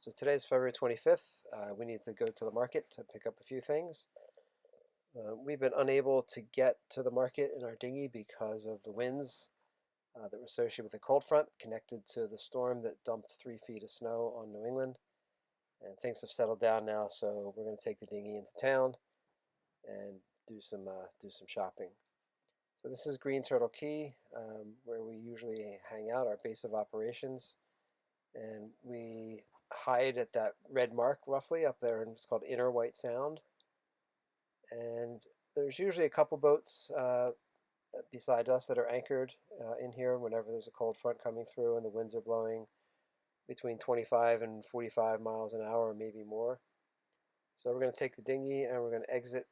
So today's February 25th. We need to go to the market to pick up a few things. We've been unable to get to the market in our dinghy because of the winds that were associated with the cold front connected to the storm that dumped 3 feet of snow on New England. And things have settled down now, so we're going to take the dinghy into town and do some shopping. So this is Green Turtle Cay, where we usually hang out, our base of operations. And we hide at that red mark roughly up there, and it's called Inner White Sound. And there's usually a couple boats beside us that are anchored in here whenever there's a cold front coming through and the winds are blowing between 25 and 45 miles an hour, or maybe more. So we're going to take the dinghy and we're going to exit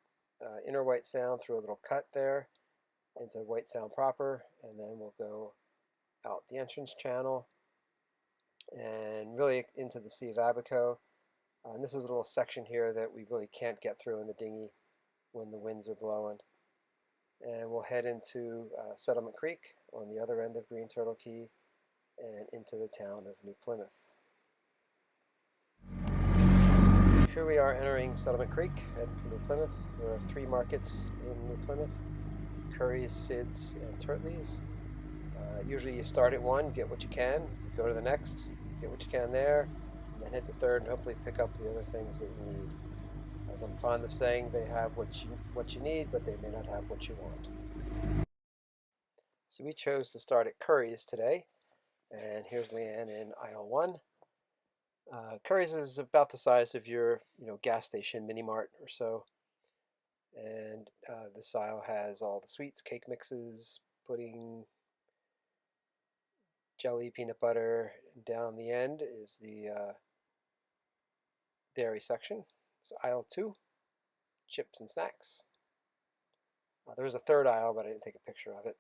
Inner White Sound through a little cut there into White Sound proper, and then we'll go out the entrance channel and really into the Sea of Abaco. And this is a little section here that we really can't get through in the dinghy when the winds are blowing. And we'll head into Settlement Creek on the other end of Green Turtle Cay and into the town of New Plymouth. So here we are entering Settlement Creek at New Plymouth. There are 3 markets in New Plymouth: Curry's, Sid's, and Turtley's. Usually you start at one, get what you can, go to the next, get what you can there, and then hit the third and hopefully pick up the other things that you need. As I'm fond of saying, they have what you need, but they may not have what you want. So we chose to start at Curry's today, and here's Leanne in aisle 1. Curry's is about the size of your gas station mini mart or so, and this aisle has all the sweets, cake mixes, pudding, jelly, peanut butter. Down the end is the dairy section. So aisle 2, chips and snacks. There is a third aisle, but I didn't take a picture of it,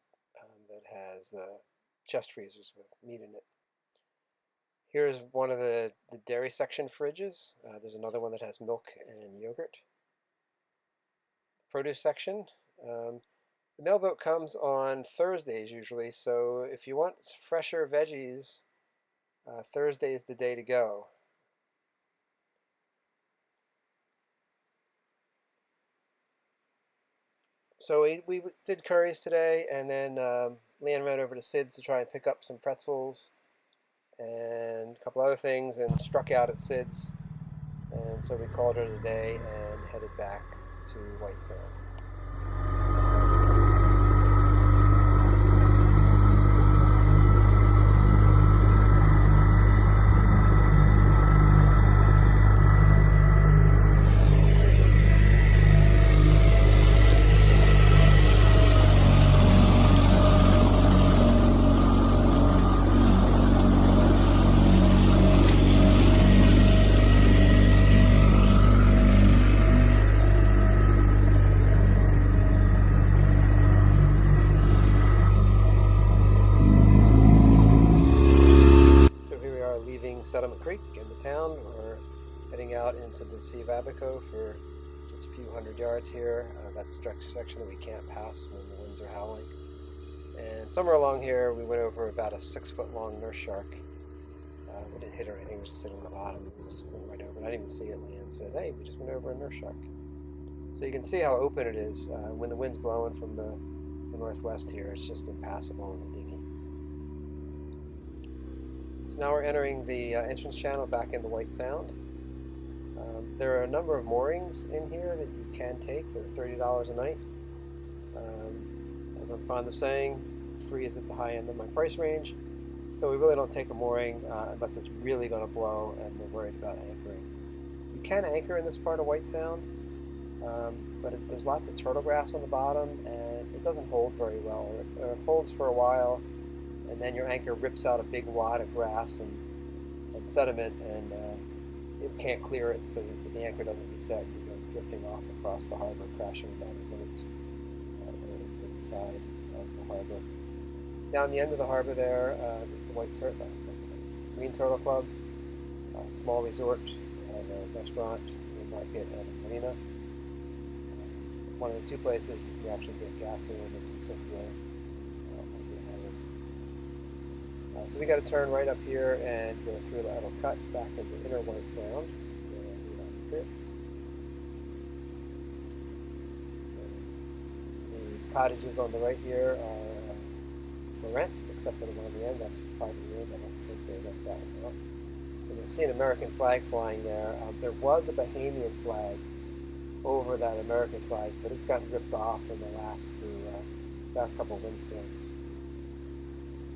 that has the chest freezers with meat in it. Here's one of the dairy section fridges. There's another one that has milk and yogurt. Produce section. The mailboat comes on Thursdays usually, so if you want fresher veggies, Thursday is the day to go. So we did Curry's today, and then Leanne ran over to Sid's to try and pick up some pretzels and a couple other things, and struck out at Sid's. And so we called her today and headed back to White Sound. Settlement Creek in the town. We're heading out into the Sea of Abaco for just a few hundred yards here. That's the section that we can't pass when the winds are howling. And somewhere along here we went over about a 6-foot long nurse shark. We didn't hit or anything, it was just sitting on the bottom. We just went right over. I didn't even see it. Leanne said, "Hey, we just went over a nurse shark." So you can see how open it is. When the wind's blowing from the northwest here, it's just impassable in the dinghy. So now we're entering the entrance channel back into White Sound. There are a number of moorings in here that you can take. They're $30 a night. As I'm fond of saying, free is at the high end of my price range. So we really don't take a mooring unless it's really going to blow and we're worried about anchoring. You can anchor in this part of White Sound, but there's lots of turtle grass on the bottom and it doesn't hold very well. It holds for a while, and then your anchor rips out a big wad of grass and sediment, and it can't clear it, so the anchor doesn't reset. You go drifting off across the harbor, crashing down the boats to the side of the harbor. Down the end of the harbor there is the Green Turtle Club, small resort, a restaurant, a market, and a marina. One of the 2 places you can actually get gasoline and diesel fuel. So we got to turn right up here and go through that little cut back into Inner White Sound. The cottages on the right here are for rent, except for the one on the end. That's privately owned. I don't think they rent that one out. And you'll see an American flag flying there. There was a Bahamian flag over that American flag, but it's gotten ripped off in the last couple of windstorms.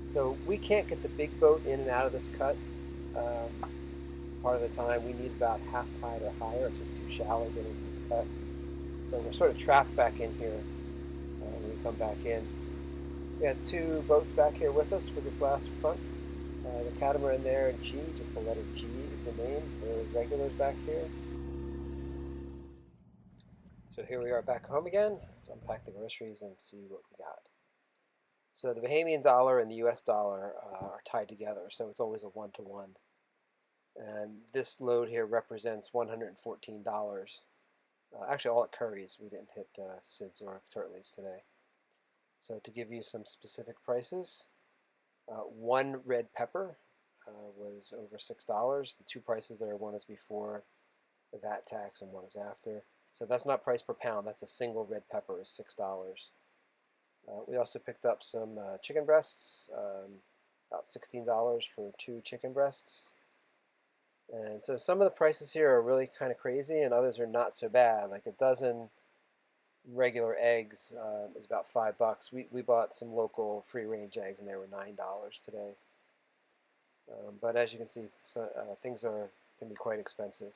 So we can't get the big boat in and out of this cut. Part of the time we need about half tide or higher. It's just too shallow getting through the cut. So we're sort of trapped back in here when we come back in. We had two boats back here with us for this last front. The catamaran there, G, just the letter G is the name. There's regulars back here. So here we are back home again. Let's unpack the groceries and see what we got. So the Bahamian dollar and the US dollar are tied together, so it's always a 1-to-1. And this load here represents $114. Actually, all at Curry's. We didn't hit Sid's or Turtley's today. So to give you some specific prices, one red pepper was over $6. The two prices there, one is before the VAT tax and one is after. So that's not price per pound. That's a single red pepper is $6. We also picked up some chicken breasts, about $16 for 2 chicken breasts. And so some of the prices here are really kind of crazy, and others are not so bad. Like a dozen regular eggs is about $5. We bought some local free-range eggs, and they were $9 today. But as you can see, things can be quite expensive.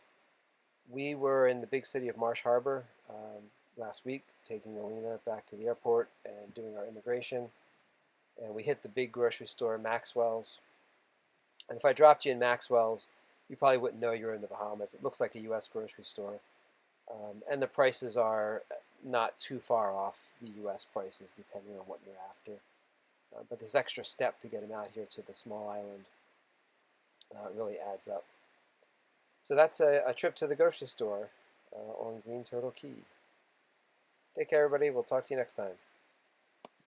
We were in the big city of Marsh Harbor last week, taking Alina back to the airport and doing our immigration. And we hit the big grocery store, Maxwell's. And if I dropped you in Maxwell's, you probably wouldn't know you're in the Bahamas. It looks like a U.S. grocery store. And the prices are not too far off the U.S. prices, depending on what you're after. But this extra step to get them out here to the small island really adds up. So that's a trip to the grocery store on Green Turtle Cay. Take care, everybody. We'll talk to you next time.